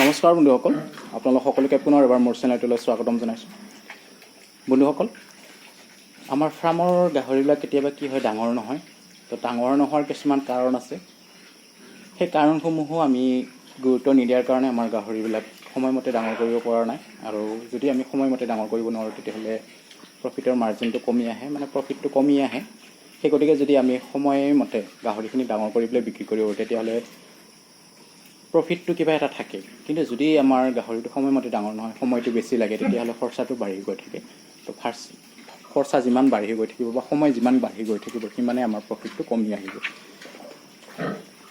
নমস্কাৰ বন্ধুসকল, আপোনালোক সকলোকে পুনৰ এবাৰ মোৰ চেনেলটোলৈ স্বাগতম জনাইছোঁ। বন্ধুসকল, আমাৰ ফাৰ্মৰ গাহৰিবিলাক কেতিয়াবা কি হয়, ডাঙৰ নহয়। তো ডাঙৰ নোহোৱাৰ কিছুমান কাৰণ আছে। সেই কাৰণসমূহো আমি গুৰুত্ব নিদিয়াৰ কাৰণে আমাৰ গাহৰিবিলাক সময়মতে ডাঙৰ কৰিব পৰা নাই। আৰু যদি আমি সময়মতে ডাঙৰ কৰিব নোৱাৰোঁ, তেতিয়াহ'লে প্ৰফিটৰ মাৰ্জিনটো কমি আহে, প্ৰফিটটো কমি আহে। সেই গতিকে যদি আমি সময়মতে গাহৰিখিনি ডাঙৰ কৰি পেলাই বিক্ৰী কৰিব, তেতিয়াহ'লে প্ৰফিটটো কিবা এটা থাকে। কিন্তু যদি আমাৰ গাহৰিটো সময়মতে ডাঙৰ নহয়, সময়টো বেছি লাগে, তেতিয়াহ'লে খৰচাটো বাঢ়ি গৈ থাকে। তো খৰচা যিমান বাঢ়ি গৈ থাকিব বা সময় যিমান বাঢ়ি গৈ থাকিব, সিমানে আমাৰ প্ৰফিটটো কমি আহিব।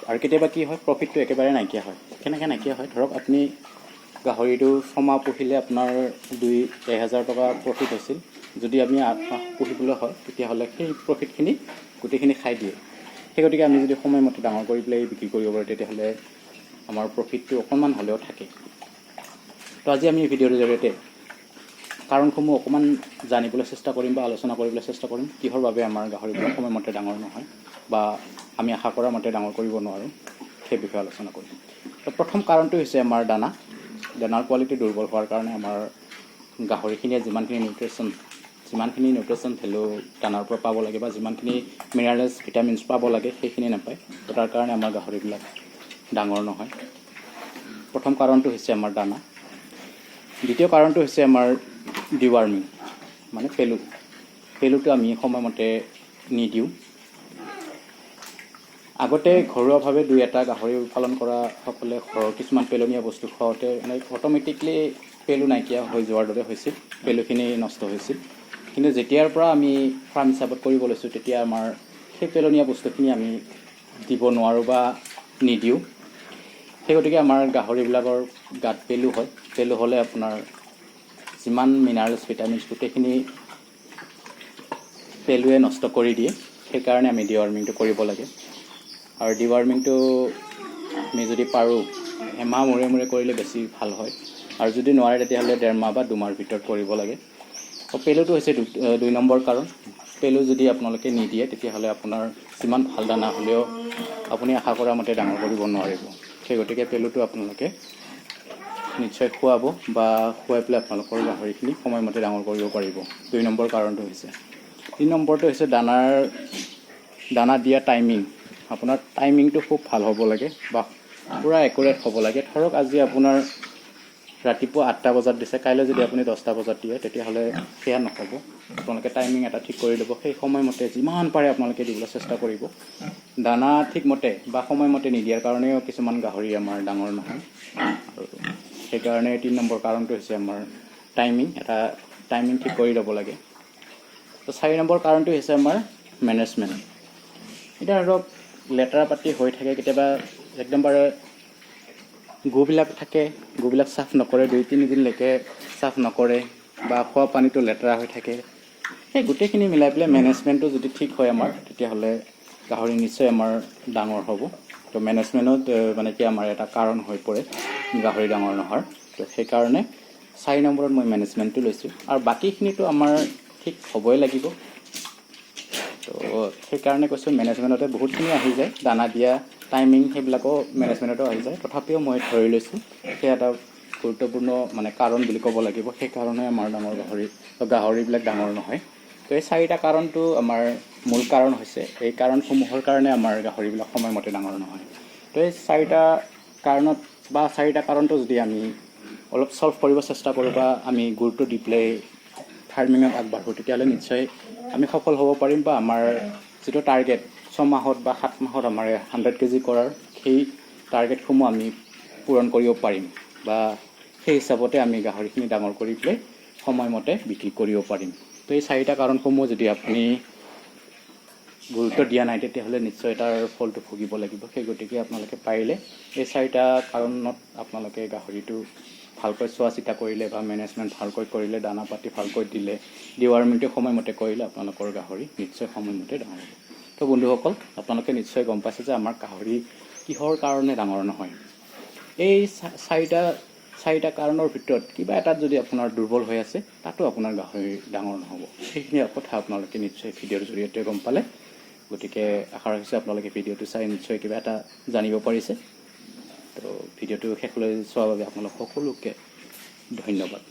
আৰু কেতিয়াবা কি হয়, প্ৰফিটটো একেবাৰে নাইকিয়া হয়। কেনেকৈ নাইকিয়া হয়? ধৰক আপুনি গাহৰিটো 6 মাহ পুহিলে আপোনাৰ 2-1000 টকা প্ৰফিট হৈছিল। যদি আমি 8 মাহ পুহিবলৈ হয়, তেতিয়াহ'লে সেই প্ৰফিটখিনি গোটেইখিনি খাই দিয়ে। সেই গতিকে আমি যদি সময়মতে ডাঙৰ কৰি পেলাই বিক্ৰী কৰিব পাৰোঁ, তেতিয়াহ'লে আমাৰ প্ৰফিটটো অকণমান হ'লেও থাকে। তো আজি আমি ভিডিঅ'ৰ জৰিয়তে কাৰণসমূহ অকণমান জানিবলৈ চেষ্টা কৰিম বা আলোচনা কৰিবলৈ চেষ্টা কৰিম, কিহৰ বাবে আমাৰ গাহৰিবিলাক সময়মতে ডাঙৰ নহয় বা আমি আশা কৰা মতে ডাঙৰ কৰিব নোৱাৰোঁ, সেই বিষয়ে আলোচনা কৰিম। তো প্ৰথম কাৰণটো হৈছে আমাৰ দানাৰ কোৱালিটি দুৰ্বল হোৱাৰ কাৰণে আমাৰ গাহৰিখিনিয়ে যিমানখিনি নিউট্ৰিশ্যন ভেলু দানাৰ পৰা পাব লাগে বা যিমানখিনি মিনাৰেলছ ভিটামিনছ পাব লাগে, সেইখিনি নাপায়। তো তাৰ কাৰণে আমাৰ গাহৰিবিলাক ডাঙৰ নহয়। প্ৰথম কাৰণটো হৈছে আমাৰ দানা। দ্বিতীয় কাৰণটো হৈছে আমাৰ ডিৱাৰ্মিং, পেলুটো আমি সময়মতে নিদিওঁ। আগতে ঘৰুৱাভাৱে 2-এটা গাহৰি পালন কৰা সকলে ঘৰৰ কিছুমান পেলনীয়া বস্তু খুৱাওঁতে অট'মেটিকলি পেলু নাইকিয়া হৈ যোৱাৰ দৰে হৈছিল, পেলুখিনি নষ্ট হৈছিল। কিন্তু যেতিয়াৰ পৰা আমি ফাৰ্ম হিচাপত কৰিব লৈছোঁ, তেতিয়া আমাৰ সেই পেলনীয়া বস্তুখিনি আমি দিব নোৱাৰোঁ বা নিদিওঁ। সেই গতিকে আমাৰ গাহৰিবিলাকৰ গাত পেলু হয়। পেলু হ'লে আপোনাৰ যিমান মিনাৰেলছ ভিটামিনছ গোটেইখিনি পেলুৱে নষ্ট কৰি দিয়ে। সেইকাৰণে আমি ডিৱাৰ্মিংটো কৰিব লাগে। আৰু ডিৱাৰ্মিংটো আমি যদি পাৰোঁ, এমাহ মূৰে কৰিলে বেছি ভাল হয়। আৰু যদি নোৱাৰে, তেতিয়াহ'লে 1.5 মাহ বা 2 মাহৰ ভিতৰত কৰিব লাগে। আৰু পেলুটো হৈছে 2 নম্বৰ কাৰণ। পেলু যদি আপোনালোকে নিদিয়ে, তেতিয়াহ'লে আপোনাৰ যিমান ভাল দানা হ'লেও আপুনি আশা কৰা মতে ডাঙৰ কৰিব নোৱাৰিব। সেই গতিকে পেলুটো আপোনালোকে নিশ্চয় খুৱাব বা খুৱাই পেলাই আপোনালোকৰ গাহৰিখিনি সময়মতে ডাঙৰ কৰিব পাৰিব। 2 নম্বৰ কাৰণটো হৈছে। 3 নম্বৰটো হৈছে দানা দিয়া টাইমিং। আপোনাৰ টাইমিংটো খুব ভাল হ'ব লাগে বা পূৰা একুৰেট হ'ব লাগে। ধৰক আজি আপোনাৰ ৰাতিপুৱা 8টা বজাত দিছে, কাইলৈ যদি আপুনি 10টা বজাত দিয়ে, তেতিয়াহ'লে সেয়া নহ'ব। আপোনালোকে টাইমিং এটা ঠিক কৰি ল'ব। সেই সময়মতে যিমান পাৰে আপোনালোকে দিবলৈ চেষ্টা কৰিব। দানা ঠিকমতে বা সময়মতে নিদিয়াৰ কাৰণেও কিছুমান গাহৰি আমাৰ ডাঙৰ নহয়। আৰু সেইকাৰণে 3 নম্বৰ কাৰণটো হৈছে আমাৰ টাইমিং ঠিক কৰি ল'ব লাগে। তো 4 নম্বৰ কাৰণটো হৈছে আমাৰ মেনেজমেণ্ট। এতিয়া ধৰক লেতেৰা পাতি হৈ থাকে, কেতিয়াবা একদমবাৰে গুবিলাক থাকে, গুবিলাক চাফ নকৰে, 2-3 দিনলৈকে চাফ নকৰে বা খোৱা পানীটো লেতেৰা হৈ থাকে। সেই গোটেইখিনি মিলাই পেলাই মেনেজমেণ্টটো যদি ঠিক হয় আমাৰ, তেতিয়াহ'লে গাহৰি নিশ্চয় আমাৰ ডাঙৰ হ'ব। তো মেনেজমেণ্টত কি আমাৰ এটা কাৰণ হৈ পৰে গাহৰি ডাঙৰ নোহোৱাৰ। তো সেইকাৰণে 4 নম্বৰত মই মেনেজমেণ্টটো লৈছোঁ। আৰু বাকীখিনিতো আমাৰ ঠিক হ'বই লাগিব। তো সেইকাৰণে কৈছোঁ, মেনেজমেণ্টতে বহুতখিনি আহি যায়। দানা দিয়া টাইমিং সেইবিলাকো মেনেজমেণ্টতো আহি যায়। তথাপিও মই ধৰি লৈছোঁ সেই এটা গুৰুত্বপূৰ্ণ কাৰণ বুলি ক'ব লাগিব। সেইকাৰণে আমাৰ গাহৰিবিলাক ডাঙৰ নহয়। তো এই 4টা কাৰণটো আমাৰ মূল কাৰণ হৈছে। এই কাৰণসমূহৰ কাৰণে আমাৰ গাহৰিবিলাক সময়মতে ডাঙৰ নহয়। তো এই 4টা কাৰণটো যদি আমি অলপ ছল্ভ কৰিব চেষ্টা কৰোঁ বা আমি গুৰুত্ব দি পেলাই ফাৰ্মিঙত আগবাঢ়োঁ, তেতিয়াহ'লে নিশ্চয় আমি সফল হ'ব পাৰিম বা আমাৰ যিটো টাৰ্গেট 6 মাহত বা 7 মাহত আমাৰ 100 কেজি কৰাৰ, সেই টাৰ্গেটসমূহ আমি পূৰণ কৰিব পাৰিম বা সেই হিচাপতে আমি গাহৰিখিনি ডাঙৰ কৰি পেলাই সময়মতে বিক্ৰী কৰিব পাৰিম। তো এই 4টা কাৰণসমূহ যদি আপুনি গুৰুত্ব দিয়া নাই, তেতিয়াহ'লে নিশ্চয় তাৰ ফলটো ভুগিব লাগিব। সেই গতিকে আপোনালোকে পাৰিলে এই 4টা কাৰণত আপোনালোকে গাহৰিটো ভালকৈ চোৱা চিতা কৰিলে বা মেনেজমেণ্ট ভালকৈ কৰিলে, দানা পাতি ভালকৈ দিলে, ডিৱাৰ্মিংটো সময়মতে কৰিলে আপোনালোকৰ গাহৰি নিশ্চয় সময়মতে ডাঙৰ হ'ব। তো বন্ধুসকল, আপোনালোকে নিশ্চয় গম পাইছে যে আমাৰ গাহৰি কিহৰ কাৰণে ডাঙৰ নহয়। এই 4টা কাৰণৰ ভিতৰত কিবা এটাত যদি আপোনাৰ দুৰ্বল হৈ আছে, তাতো আপোনাৰ গাহৰি ডাঙৰ নহ'ব। সেইখিনি কথা আপোনালোকে নিশ্চয় ভিডিঅ'ৰ জৰিয়তে গম পালে। গতিকে আশা ৰাখিছোঁ আপোনালোকে ভিডিঅ'টো চাই নিশ্চয় কিবা এটা জানিব পাৰিছে। তো ভিডিঅ'টো শেষলৈ চোৱাৰ বাবে আপোনালোক সকলোকে ধন্যবাদ।